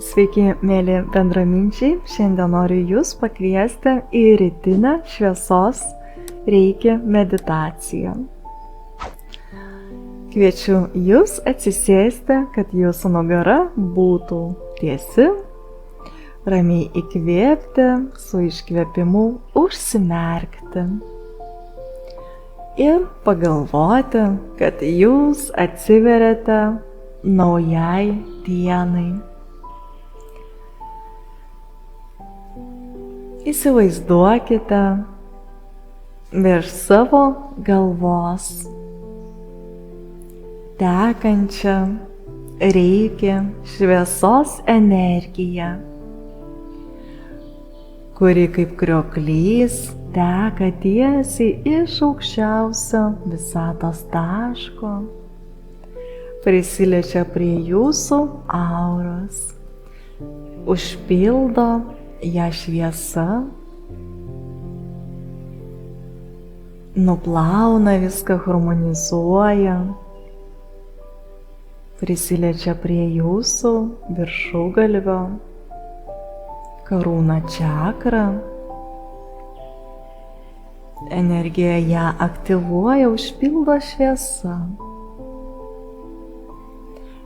Sveiki, mėly bendraminčiai, šiandien noriu Jūs pakviesti į rytinę šviesos reiki meditaciją. Kviečiu Jūs atsisėsti, kad Jūsų nugara būtų tiesi, ramiai įkvėpti, su iškvėpimu užsimerkti ir pagalvoti, kad Jūs atsiveriate naujai dienai. Įsivaizduokite virš savo galvos tekančią reiki šviesos energiją, kuri kaip krioklys teka tiesiai iš aukščiausio visatos taško, prisiliečia prie Jūsų auros, užpildo ją šviesa, nuplauna viską, harmonizuoja, prisiliečia prie Jūsų viršugalvio, karūną čakrą. Energija ją aktyvuoja, užpildo šviesa,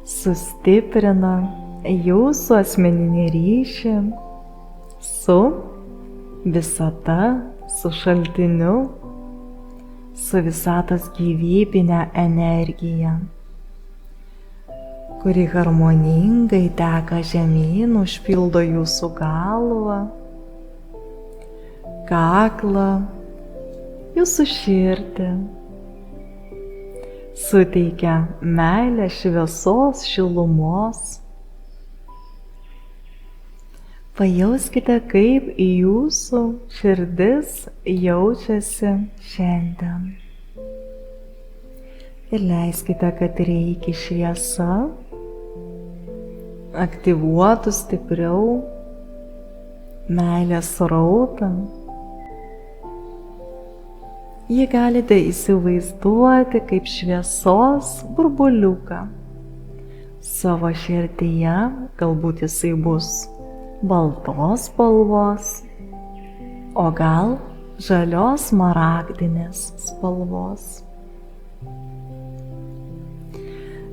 sustiprina Jūsų asmeninį ryšį su visata, su šaltiniu, su visatos gyvybinė energija, kuri harmoningai teka žemyn, užpildo Jūsų galvą, kaklą, Jūsų širdį, suteikia meilę, šviesos, šilumos. Pajauskite, kaip Jūsų širdis jaučiasi šiandien. Ir leiskite, kad reiki šviesa aktyvuotų stipriau meilės srautą. Jį galite įsivaizduoti kaip šviesos burbuliuką savo širdyje, galbūt jisai bus baltos spalvos, o gal žalios smaragdinės spalvos.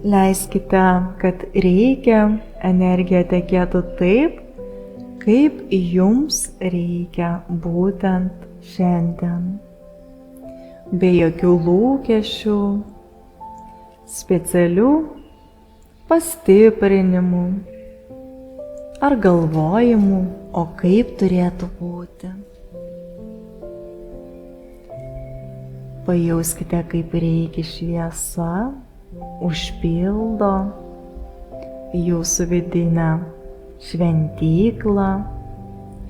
Leiskite, kad reikia energija tekėtų taip, kaip Jums reikia būtent šiandien. Be jokių lūkesčių, specialių pastiprinimų ar galvojimų, o kaip turėtų būti. Pajauskite, kaip reikia šviesa užpildo Jūsų vidinę šventyklą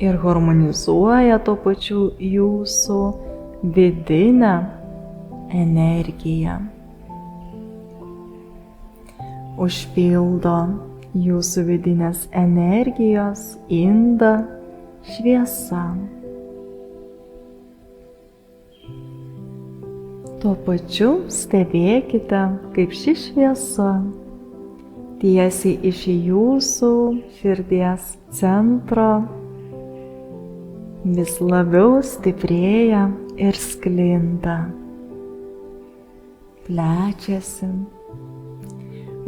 ir harmonizuoja tuo pačiu Jūsų vidinę energiją. Užpildo Jūsų vidinės energijos indą šviesa. Tuo pačiu stebėkite, kaip ši šviesa tiesiai iš Jūsų širdies centro vis labiau stiprėja ir sklinda, plečiasi.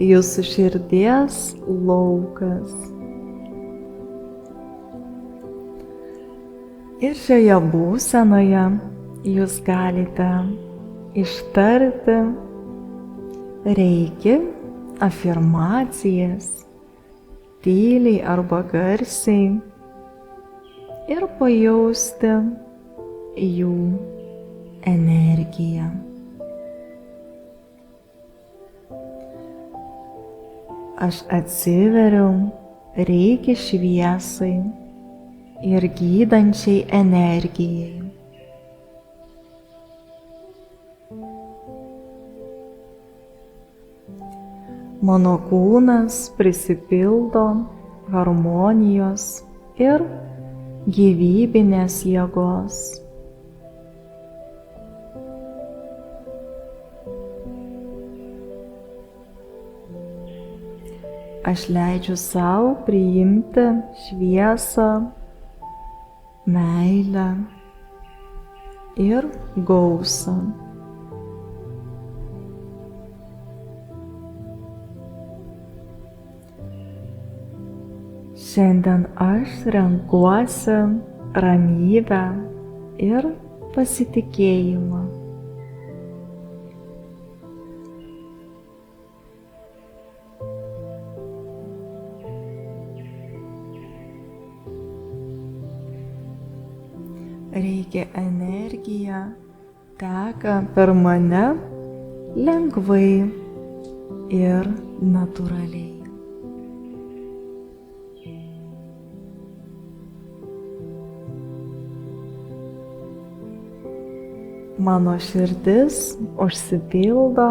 Jūsų širdies laukas. Ir šioje būsenoje Jūs galite ištarti reiki afirmacijas tyliai arba garsiai ir pajausti jų energiją. Aš atsiveriu reiki šviesai ir gydančiai energijai. Mano kūnas prisipildo harmonijos ir gyvybinės jėgos. Aš leidžiu sau priimti šviesą, meilę ir gausą. Šiandien aš renkuosi ramybę ir pasitikėjimą. Reikia energija teka per mane lengvai ir natūraliai. Mano širdis užsipildo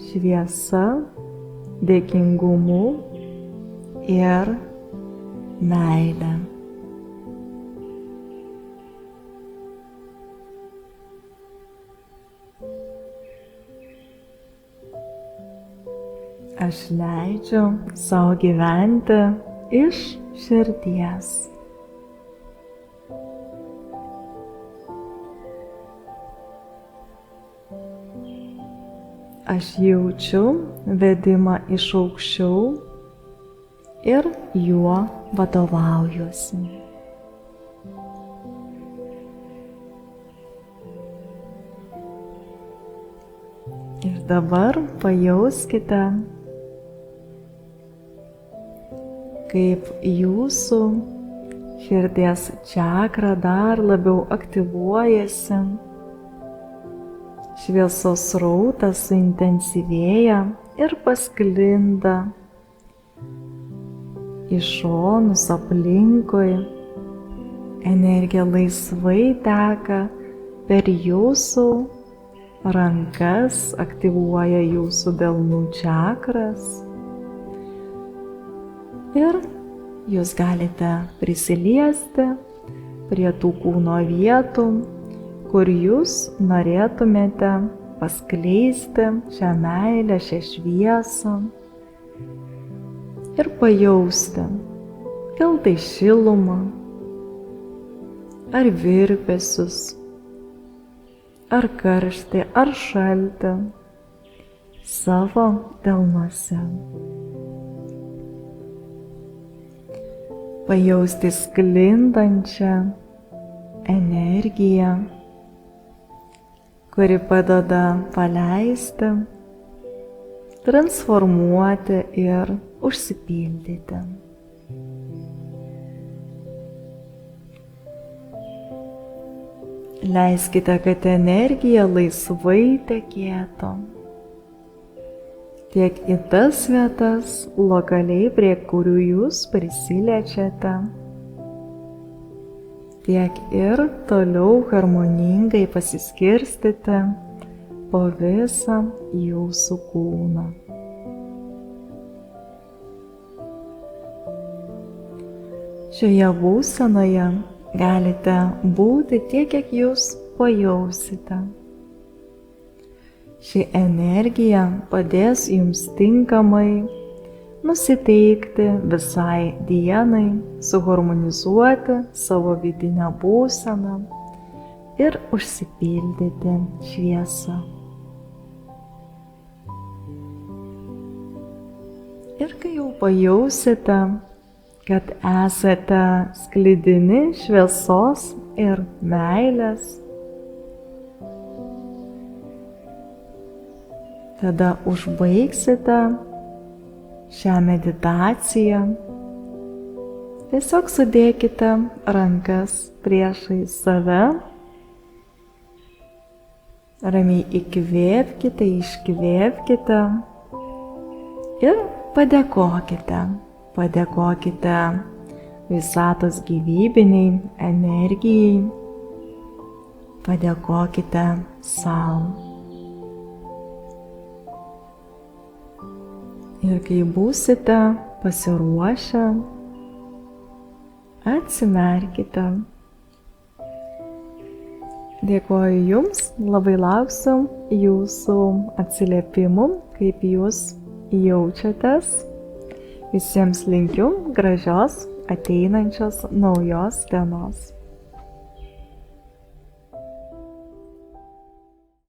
šviesa, dėkingumu ir meile. Aš leidžiu sau gyventi iš širdies. Aš jaučiu vedimą iš aukščiau ir juo vadovaujuosi. Ir dabar pajauskite, kaip jūsų širdies čakra dar labiau aktyvuojasi. Šviesos srautas suintensyvėja ir pasklinda į šonus aplinkui. Energija laisvai teka per jūsų rankas, aktyvuoja jūsų delnų čakras. Ir jūs galite prisiliesti prie tų kūno vietų, kur jūs norėtumėte paskleisti šią meilę, šią šviesą ir pajausti, gal tai šilumą, ar virpesius, ar karštį, ar šaltį savo delnuose. Pajausti sklindančią energiją, kuri padeda paleisti, transformuoti ir užsipildyti. Leiskite, kad energija laisvai tekėtų tiek į tas vietas lokaliai, prie kurių jūs prisiliečiate, tiek ir toliau harmoningai pasiskirstyti po visą jūsų kūną. Šioje būsenoje galite būti tiek, kiek jūs pajausite. Ši energija padės jums tinkamai nusiteikti visai dienai, suharmonizuoti savo vidinę būseną ir užsipildyti šviesą. Ir kai jau pajausite, kad esate sklidini šviesos ir meilės, tada užbaigsite šią meditaciją. Tiesiog sudėkite rankas priešais save, ramiai įkvėpkite, iškvėpkite ir padėkokite. Padėkokite visatos gyvybiniai energijai, padėkokite sau. Ir kai būsite pasiruošę, atsimerkite. Dėkoju Jums, labai lauksiu Jūsų atsiliepimų, kaip Jūs jaučiatės. Visiems linkiu gražios ateinančios naujos dienos.